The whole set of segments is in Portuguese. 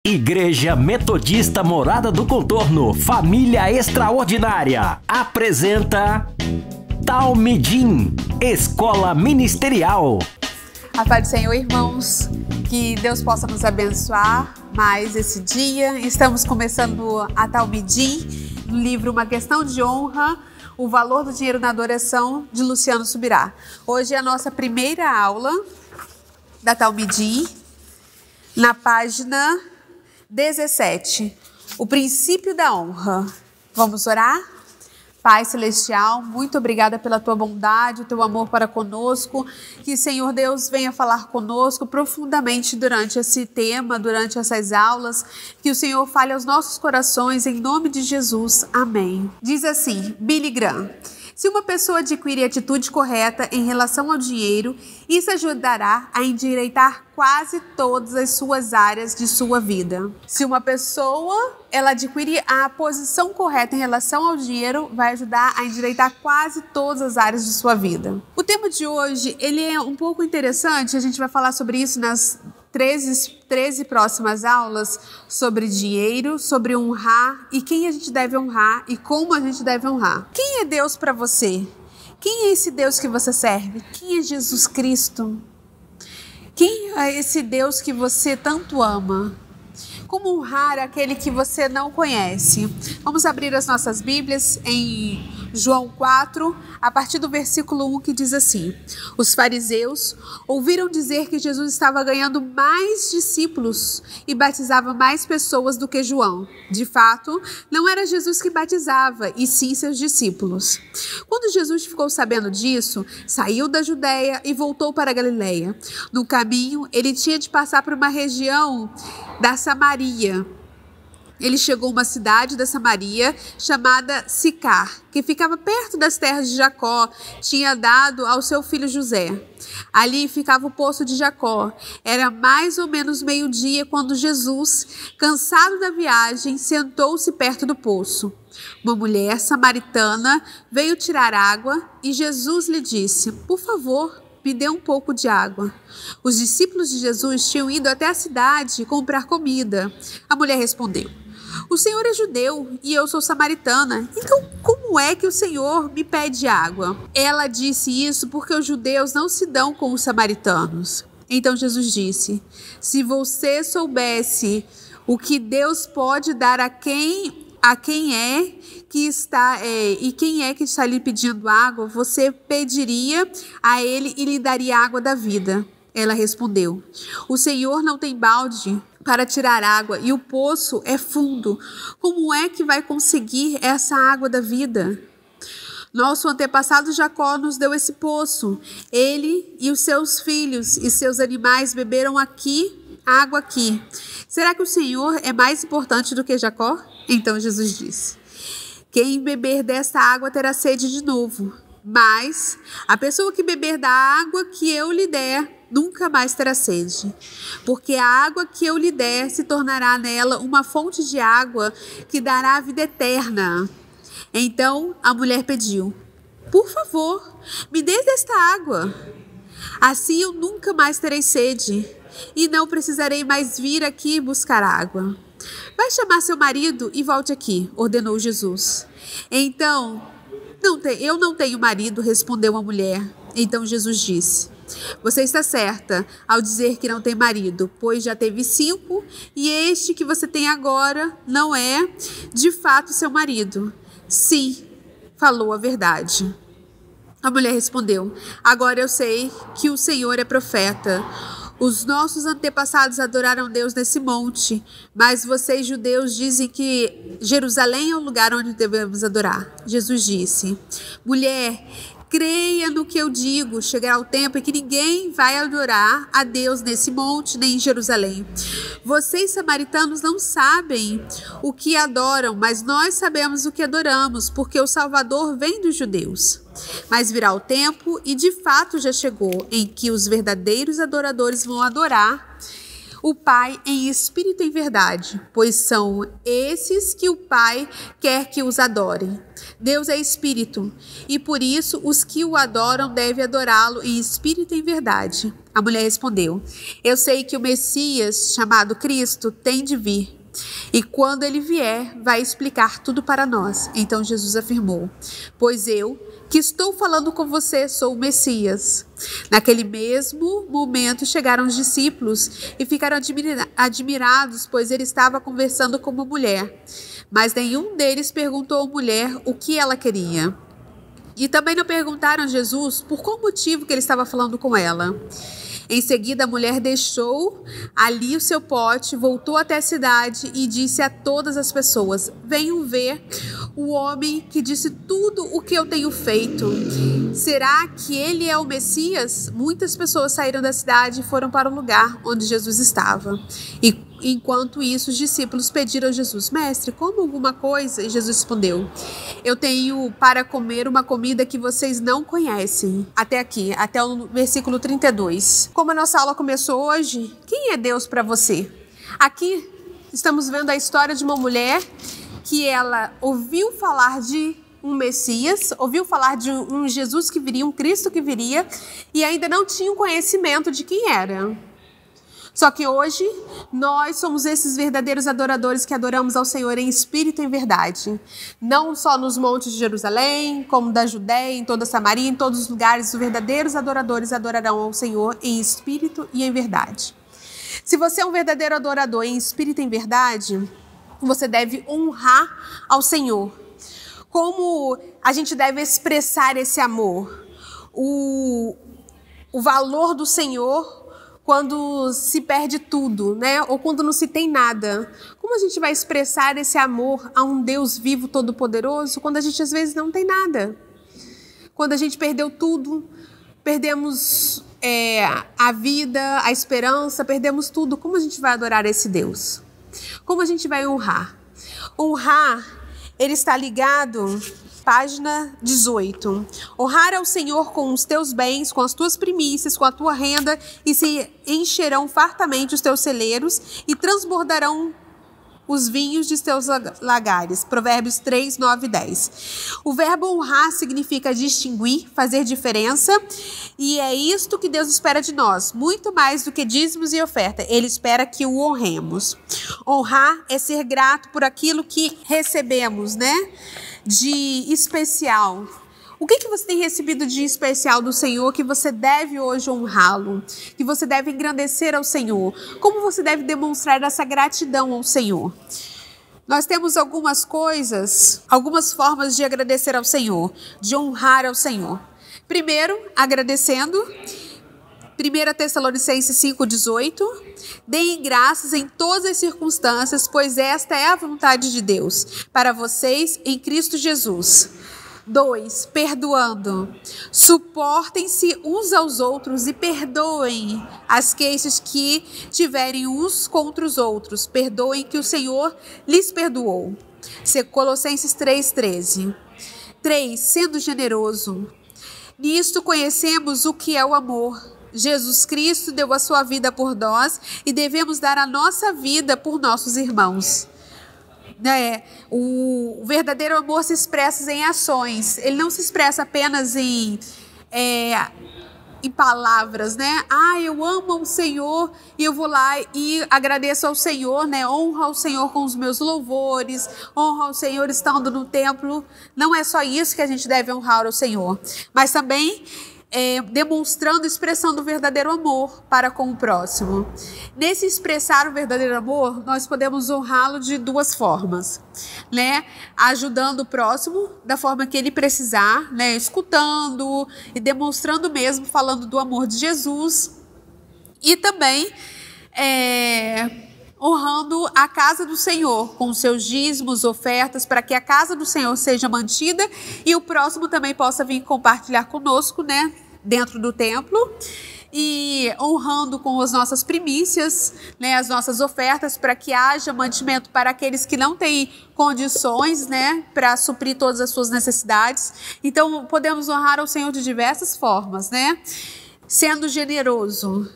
Igreja Metodista Morada do Contorno, família extraordinária, apresenta Talmidim, Escola Ministerial. A paz do Senhor, irmãos, que Deus possa nos abençoar mais esse dia. Estamos começando a Talmidim, no livro Uma Questão de Honra, o valor do dinheiro na adoração, de Luciano Subirá. Hoje é a nossa primeira aula da Talmidim, na página 17, o princípio da honra. Vamos orar? Pai Celestial, muito obrigada pela tua bondade, o teu amor para conosco. Que, Senhor Deus, venha falar conosco profundamente durante esse tema, durante essas aulas. Que o Senhor fale aos nossos corações, em nome de Jesus. Amém. Diz assim, Billy Graham: se uma pessoa adquirir atitude correta em relação ao dinheiro, isso ajudará a endireitar quase todas as suas áreas de sua vida. Se uma pessoa ela adquirir a posição correta em relação ao dinheiro, vai ajudar a endireitar quase todas as áreas de sua vida. O tema de hoje, ele é um pouco interessante, a gente vai falar sobre isso nas 13 próximas aulas, sobre dinheiro, sobre honrar e quem a gente deve honrar e como a gente deve honrar. Quem é Deus para você? Quem é esse Deus que você serve? Quem é Jesus Cristo? Quem é esse Deus que você tanto ama? Como honrar aquele que você não conhece? Vamos abrir as nossas Bíblias em João 4, a partir do versículo 1, que diz assim: os fariseus ouviram dizer que Jesus estava ganhando mais discípulos e batizava mais pessoas do que João. De fato, não era Jesus que batizava, e sim seus discípulos. Quando Jesus ficou sabendo disso, saiu da Judéia e voltou para a Galileia. No caminho, ele tinha de passar por uma região da Samaria. Ele chegou a uma cidade da Samaria chamada Sicar, que ficava perto das terras de Jacó, tinha dado ao seu filho José. Ali ficava o poço de Jacó. Era mais ou menos meio-dia quando Jesus, cansado da viagem, sentou-se perto do poço. Uma mulher samaritana veio tirar água e Jesus lhe disse: por favor, me dê um pouco de água. Os discípulos de Jesus tinham ido até a cidade comprar comida. A mulher respondeu: o Senhor é judeu e eu sou samaritana. Então, como é que o Senhor me pede água? Ela disse isso porque os judeus não se dão com os samaritanos. Então Jesus disse: se você soubesse o que Deus pode dar a quem é que está lhe pedindo água, você pediria a ele e lhe daria água da vida. Ela respondeu: o Senhor não tem balde para tirar água e o poço é fundo. Como é que vai conseguir essa água da vida? Nosso antepassado Jacó nos deu esse poço. Ele e os seus filhos e seus animais beberam água aqui. Será que o Senhor é mais importante do que Jacó? Então Jesus disse: quem beber desta água terá sede de novo. Mas a pessoa que beber da água que eu lhe der nunca mais terá sede, porque a água que eu lhe der se tornará nela uma fonte de água que dará a vida eterna. Então a mulher pediu: por favor, me dê desta água. Assim eu nunca mais terei sede e não precisarei mais vir aqui buscar água. Vai chamar seu marido e volte aqui, ordenou Jesus. Então, eu não tenho marido, respondeu a mulher. Então Jesus disse: você está certa ao dizer que não tem marido, pois já teve 5 e este que você tem agora não é, de fato, seu marido. Sim, falou a verdade. A mulher respondeu: agora eu sei que o Senhor é profeta. Os nossos antepassados adoraram Deus nesse monte, mas vocês, judeus, dizem que Jerusalém é o lugar onde devemos adorar. Jesus disse: mulher, creia no que eu digo, chegará o tempo em que ninguém vai adorar a Deus nesse monte nem em Jerusalém. Vocês, samaritanos, não sabem o que adoram, mas nós sabemos o que adoramos, porque o Salvador vem dos judeus. Mas virá o tempo, e de fato já chegou, em que os verdadeiros adoradores vão adorar o Pai em espírito e em verdade, pois são esses que o Pai quer que os adorem. Deus é espírito, e por isso os que o adoram devem adorá-lo em espírito e em verdade. A mulher respondeu: eu sei que o Messias, chamado Cristo, tem de vir. E quando ele vier, vai explicar tudo para nós. Então Jesus afirmou: pois eu, que estou falando com você, sou o Messias. Naquele mesmo momento chegaram os discípulos e ficaram admirados, pois ele estava conversando com uma mulher. Mas nenhum deles perguntou à mulher o que ela queria. E também não perguntaram a Jesus por qual motivo que ele estava falando com ela. Em seguida, a mulher deixou ali o seu pote, voltou até a cidade e disse a todas as pessoas: venham ver o homem que disse tudo o que eu tenho feito. Será que ele é o Messias? Muitas pessoas saíram da cidade e foram para o lugar onde Jesus estava. E enquanto isso, os discípulos pediram a Jesus: mestre, coma alguma coisa? E Jesus respondeu: eu tenho para comer uma comida que vocês não conhecem. Até aqui, até o versículo 32. Como a nossa aula começou hoje, quem é Deus para você? Aqui estamos vendo a história de uma mulher que ela ouviu falar de um Messias, ouviu falar de um Jesus que viria, um Cristo que viria, e ainda não tinha um conhecimento de quem era. Só que hoje, nós somos esses verdadeiros adoradores que adoramos ao Senhor em espírito e em verdade. Não só nos montes de Jerusalém, como da Judéia, em toda Samaria, em todos os lugares, os verdadeiros adoradores adorarão ao Senhor em espírito e em verdade. Se você é um verdadeiro adorador em espírito e em verdade, você deve honrar ao Senhor. Como a gente deve expressar esse amor? O valor do Senhor quando se perde tudo, né? Ou quando não se tem nada. Como a gente vai expressar esse amor a um Deus vivo, todo-poderoso, quando a gente às vezes não tem nada? Quando a gente perdeu tudo, perdemos a vida, a esperança, perdemos tudo. Como a gente vai adorar esse Deus? Como a gente vai honrar? Honrar, ele está ligado... Página 18. Honrar ao Senhor com os teus bens, com as tuas primícias, com a tua renda, e se encherão fartamente os teus celeiros e transbordarão os vinhos de teus lagares. Provérbios 3, 9 e 10. O verbo honrar significa distinguir, fazer diferença, e é isto que Deus espera de nós, muito mais do que dízimos e oferta. Ele espera que o honremos. Honrar é ser grato por aquilo que recebemos, né? De especial. O que você tem recebido de especial do Senhor que você deve hoje honrá-lo? Que você deve engrandecer ao Senhor? Como você deve demonstrar essa gratidão ao Senhor? Nós temos algumas coisas, algumas formas de agradecer ao Senhor, de honrar ao Senhor. Primeiro, agradecendo. 1 Tessalonicenses 5,18. Deem graças em todas as circunstâncias, pois esta é a vontade de Deus para vocês em Cristo Jesus. 2. Perdoando. Suportem-se uns aos outros e perdoem as queixas que tiverem uns contra os outros. Perdoem que o Senhor lhes perdoou. Colossenses 3,13. 3. Sendo generoso. Nisto conhecemos o que é o amor. Jesus Cristo deu a sua vida por nós e devemos dar a nossa vida por nossos irmãos. O verdadeiro amor se expressa em ações. Ele não se expressa apenas em palavras, né? Eu amo o Senhor e eu vou lá e agradeço ao Senhor, né? Honro ao Senhor com os meus louvores, honro ao Senhor estando no templo. Não é só isso que a gente deve honrar ao Senhor, mas também demonstrando, expressando o verdadeiro amor para com o próximo. Nesse expressar o verdadeiro amor, nós podemos honrá-lo de duas formas, né? Ajudando o próximo da forma que ele precisar, né? Escutando e demonstrando mesmo, falando do amor de Jesus. E também honrando a casa do Senhor com seus dízimos, ofertas, para que a casa do Senhor seja mantida e o próximo também possa vir compartilhar conosco, né, dentro do templo. E honrando com as nossas primícias, né, as nossas ofertas, para que haja mantimento para aqueles que não têm condições, né, para suprir todas as suas necessidades. Então, podemos honrar ao Senhor de diversas formas, né? Sendo generoso.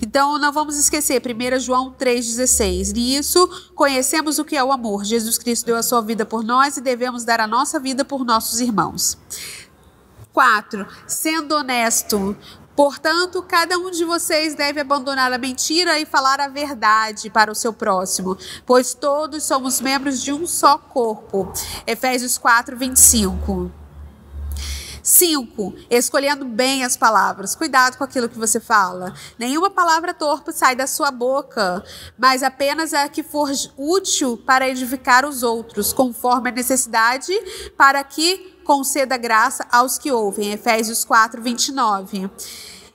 Então, não vamos esquecer, 1 João 3,16. Nisso, conhecemos o que é o amor. Jesus Cristo deu a sua vida por nós e devemos dar a nossa vida por nossos irmãos. 4. Sendo honesto. Portanto, cada um de vocês deve abandonar a mentira e falar a verdade para o seu próximo, pois todos somos membros de um só corpo. Efésios 4:25. 5. Escolhendo bem as palavras. Cuidado com aquilo que você fala. Nenhuma palavra torpe sai da sua boca, mas apenas a que for útil para edificar os outros, conforme a necessidade, para que conceda graça aos que ouvem. Efésios 4:29.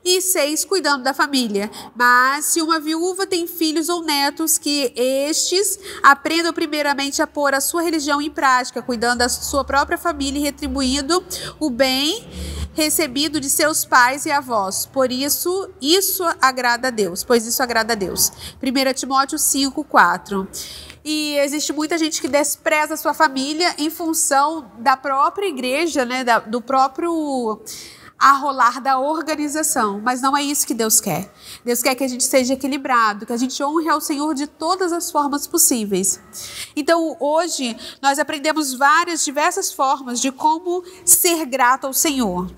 E 6, cuidando da família. Mas se uma viúva tem filhos ou netos, que estes aprendam primeiramente a pôr a sua religião em prática, cuidando da sua própria família e retribuindo o bem recebido de seus pais e avós. Por isso agrada a Deus, pois isso agrada a Deus. 1 Timóteo 5:4. E existe muita gente que despreza a sua família em função da própria igreja, né, do próprio rolar da organização, mas não é isso que Deus quer. Deus quer que a gente seja equilibrado, que a gente honre ao Senhor de todas as formas possíveis. Então, hoje, nós aprendemos diversas formas de como ser grato ao Senhor.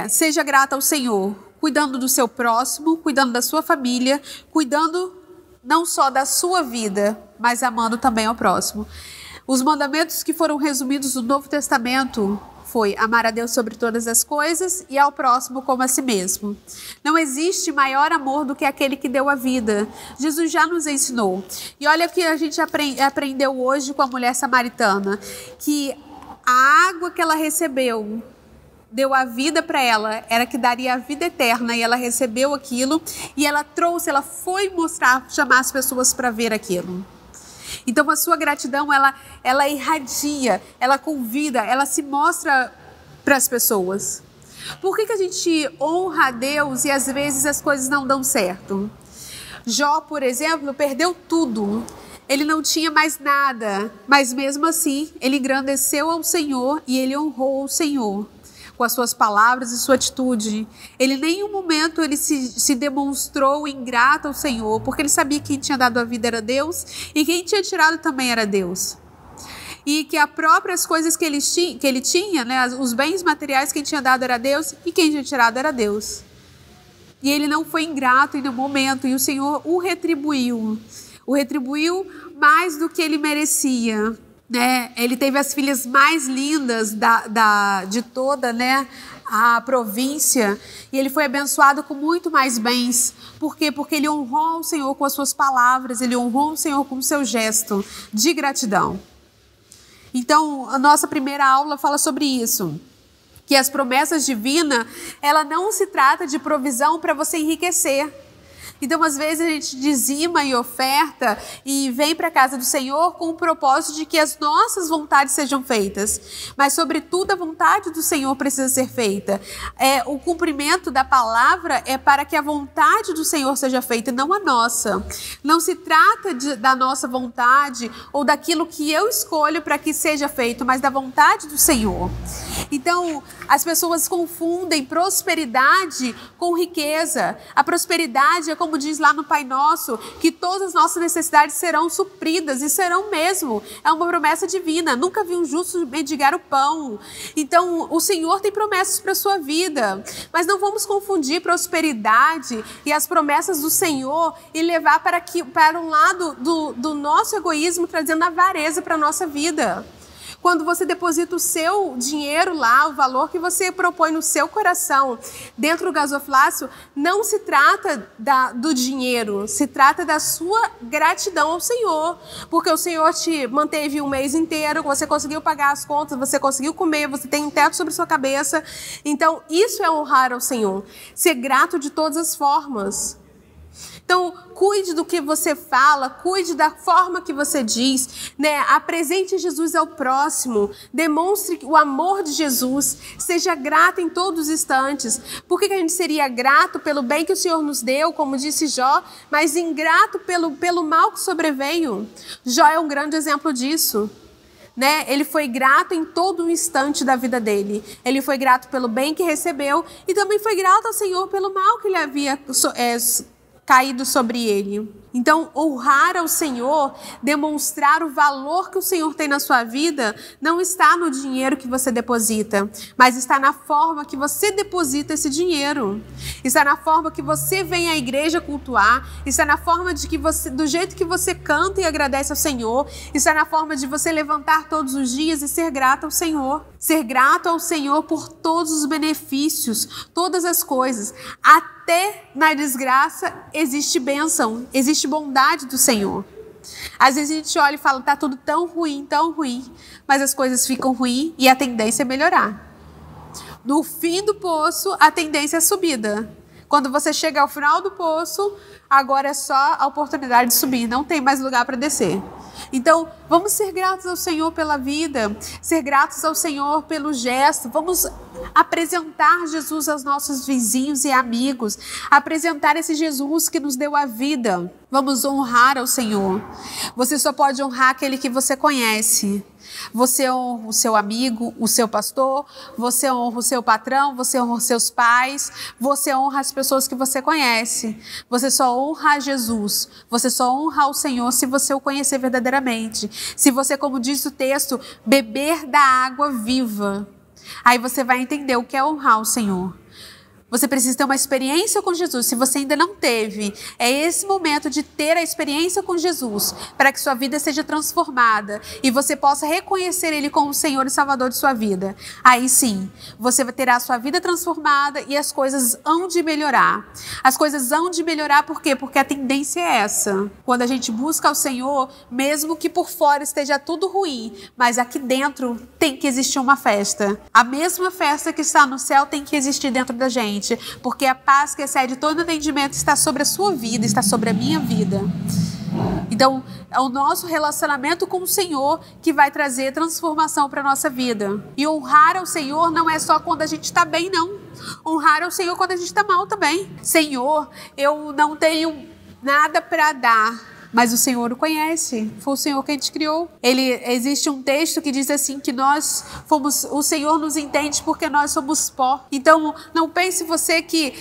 Seja grato ao Senhor, cuidando do seu próximo, cuidando da sua família, cuidando não só da sua vida, mas amando também ao próximo. Os mandamentos que foram resumidos no Novo Testamento foi amar a Deus sobre todas as coisas e ao próximo como a si mesmo. Não existe maior amor do que aquele que deu a vida. Jesus já nos ensinou. E olha o que a gente aprendeu hoje com a mulher samaritana, que a água que ela recebeu deu a vida para ela, era que daria a vida eterna, e ela recebeu aquilo e ela foi chamar as pessoas para ver aquilo. Então a sua gratidão, ela irradia, ela convida, ela se mostra para as pessoas. Por que a gente honra a Deus e às vezes as coisas não dão certo? Jó, por exemplo, perdeu tudo. Ele não tinha mais nada, mas mesmo assim ele engrandeceu ao Senhor e ele honrou o Senhor com as suas palavras e sua atitude. Ele em nenhum momento ele se demonstrou ingrato ao Senhor, porque ele sabia que quem tinha dado a vida era Deus e quem tinha tirado também era Deus. E que as próprias coisas que ele tinha, né, os bens materiais, quem tinha dado era Deus e quem tinha tirado era Deus. E ele não foi ingrato em nenhum momento, e o Senhor o retribuiu mais do que ele merecia. Né? Ele teve as filhas mais lindas de toda, né, a província, e ele foi abençoado com muito mais bens. Por quê? Porque ele honrou o Senhor com as suas palavras, ele honrou o Senhor com o seu gesto de gratidão. Então, a nossa primeira aula fala sobre isso, que as promessas divinas, ela não se trata de provisão para você enriquecer. Então, às vezes, a gente dizima e oferta e vem para a casa do Senhor com o propósito de que as nossas vontades sejam feitas. Mas, sobretudo, a vontade do Senhor precisa ser feita. O cumprimento da palavra é para que a vontade do Senhor seja feita, não a nossa. Não se trata da nossa vontade ou daquilo que eu escolho para que seja feito, mas da vontade do Senhor. Então, as pessoas confundem prosperidade com riqueza. A prosperidade é, como diz lá no Pai Nosso, que todas as nossas necessidades serão supridas, e serão mesmo. É uma promessa divina. Nunca vi um justo mendigar o pão. Então, o Senhor tem promessas para a sua vida. Mas não vamos confundir prosperidade e as promessas do Senhor e levar para um lado do nosso egoísmo, trazendo avareza para a nossa vida. Quando você deposita o seu dinheiro lá, o valor que você propõe no seu coração, dentro do gasofilácio, não se trata do dinheiro, se trata da sua gratidão ao Senhor. Porque o Senhor te manteve um mês inteiro, você conseguiu pagar as contas, você conseguiu comer, você tem um teto sobre sua cabeça. Então, isso é honrar ao Senhor. Ser grato de todas as formas. Então, cuide do que você fala, cuide da forma que você diz, né? Apresente Jesus ao próximo, demonstre o amor de Jesus, seja grato em todos os instantes. Por que a gente seria grato pelo bem que o Senhor nos deu, como disse Jó, mas ingrato pelo mal que sobreveio? Jó é um grande exemplo disso. Né? Ele foi grato em todo o instante da vida dele. Ele foi grato pelo bem que recebeu e também foi grato ao Senhor pelo mal que ele havia caído sobre ele. Então, honrar ao Senhor, demonstrar o valor que o Senhor tem na sua vida, não está no dinheiro que você deposita, mas está na forma que você deposita esse dinheiro. Está na forma que você vem à igreja cultuar, está na forma de que você, do jeito que você canta e agradece ao Senhor, está na forma de você levantar todos os dias e ser grato ao Senhor. Ser grato ao Senhor por todos os benefícios, todas as coisas. Até na desgraça existe bênção, existe bondade do Senhor. Às vezes a gente olha e fala, tá tudo tão ruim, mas as coisas ficam ruins e a tendência é melhorar. No fim do poço, a tendência é subida. Quando você chega ao final do poço, agora é só a oportunidade de subir, não tem mais lugar para descer. Então, vamos ser gratos ao Senhor pela vida, ser gratos ao Senhor pelo gesto, vamos apresentar Jesus aos nossos vizinhos e amigos, apresentar esse Jesus que nos deu a vida. Vamos honrar ao Senhor. Você só pode honrar aquele que você conhece. Você honra o seu amigo, o seu pastor, você honra o seu patrão, você honra os seus pais, você honra as pessoas que você conhece. Você só honra a Jesus, você só honra ao Senhor se você o conhecer verdadeiramente. Se você, como diz o texto, beber da água viva, aí você vai entender o que é honrar o Senhor. Você precisa ter uma experiência com Jesus. Se você ainda não teve, é esse momento de ter a experiência com Jesus, para que sua vida seja transformada e você possa reconhecer Ele como o Senhor e Salvador de sua vida. Aí sim, você terá a sua vida transformada e as coisas hão de melhorar. As coisas hão de melhorar por quê? Porque a tendência é essa. Quando a gente busca o Senhor, mesmo que por fora esteja tudo ruim, mas aqui dentro tem que existir uma festa. A mesma festa que está no céu tem que existir dentro da gente. Porque a paz que excede todo entendimento está sobre a sua vida, está sobre a minha vida. Então, é o nosso relacionamento com o Senhor que vai trazer transformação para a nossa vida. E honrar ao Senhor não é só quando a gente está bem, não. Honrar ao Senhor quando a gente está mal também. Senhor, eu não tenho nada para dar, mas o Senhor o conhece, foi o Senhor quem te criou. Existe um texto que diz assim, que o Senhor nos entende porque nós somos pó. Então, não pense você que,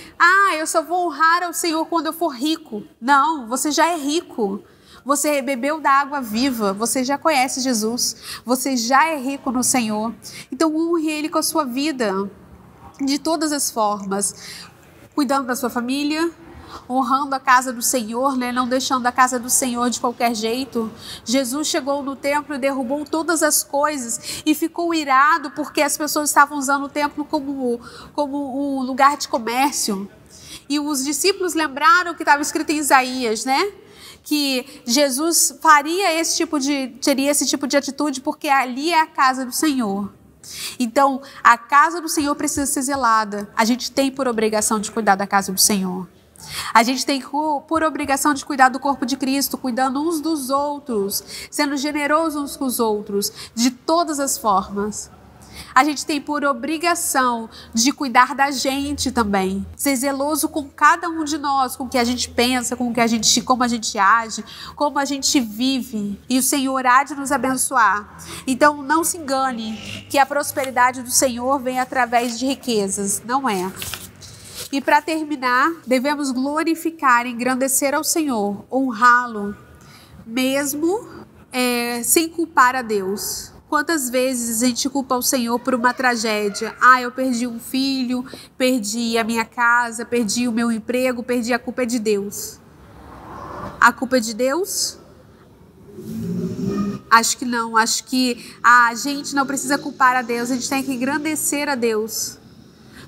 eu só vou honrar ao Senhor quando eu for rico. Não, você já é rico. Você bebeu da água viva, você já conhece Jesus, você já é rico no Senhor. Então, honre Ele com a sua vida, de todas as formas, cuidando da sua família, honrando a casa do Senhor, né? Não deixando a casa do Senhor de qualquer jeito. Jesus chegou no templo e derrubou todas as coisas e ficou irado porque as pessoas estavam usando o templo como um lugar de comércio. E os discípulos lembraram que estava escrito em Isaías, né? Que Jesus teria esse tipo de atitude porque ali é a casa do Senhor. Então, a casa do Senhor precisa ser zelada. A gente tem por obrigação de cuidar da casa do Senhor. A gente tem por obrigação de cuidar do corpo de Cristo, cuidando uns dos outros, sendo generosos uns com os outros, de todas as formas. A gente tem por obrigação de cuidar da gente também, ser zeloso com cada um de nós, com o que a gente pensa, como a gente age, como a gente vive. E o Senhor há de nos abençoar. Então não se engane que a prosperidade do Senhor vem através de riquezas, não é. E para terminar, devemos glorificar, engrandecer ao Senhor, honrá-lo, mesmo sem culpar a Deus. Quantas vezes a gente culpa o Senhor por uma tragédia? Eu perdi um filho, perdi a minha casa, perdi o meu emprego, a culpa é de Deus. A culpa é de Deus? Acho que não, acho que a gente não precisa culpar a Deus, a gente tem que engrandecer a Deus.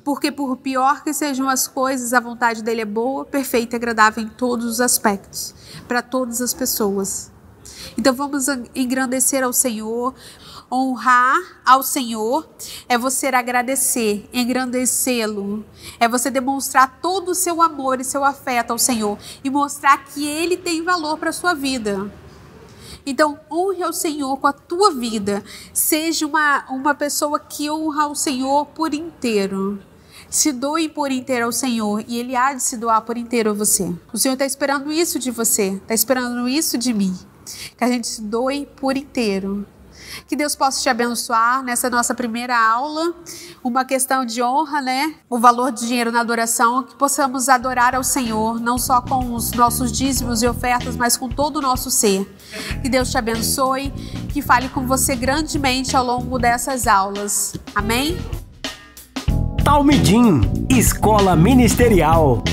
Porque por pior que sejam as coisas, a vontade dele é boa, perfeita e agradável em todos os aspectos, para todas as pessoas. Então vamos engrandecer ao Senhor, honrar ao Senhor, é você agradecer, engrandecê-lo, é você demonstrar todo o seu amor e seu afeto ao Senhor e mostrar que Ele tem valor para a sua vida. Então, honre ao Senhor com a tua vida, seja uma pessoa que honra ao Senhor por inteiro. Se doe por inteiro ao Senhor e Ele há de se doar por inteiro a você. O Senhor está esperando isso de você, está esperando isso de mim. Que a gente se doe por inteiro. Que Deus possa te abençoar nessa nossa primeira aula. Uma questão de honra, né? O valor de dinheiro na adoração, que possamos adorar ao Senhor, não só com os nossos dízimos e ofertas, mas com todo o nosso ser. Que Deus te abençoe, que fale com você grandemente ao longo dessas aulas. Amém? Talmidim, Escola Ministerial.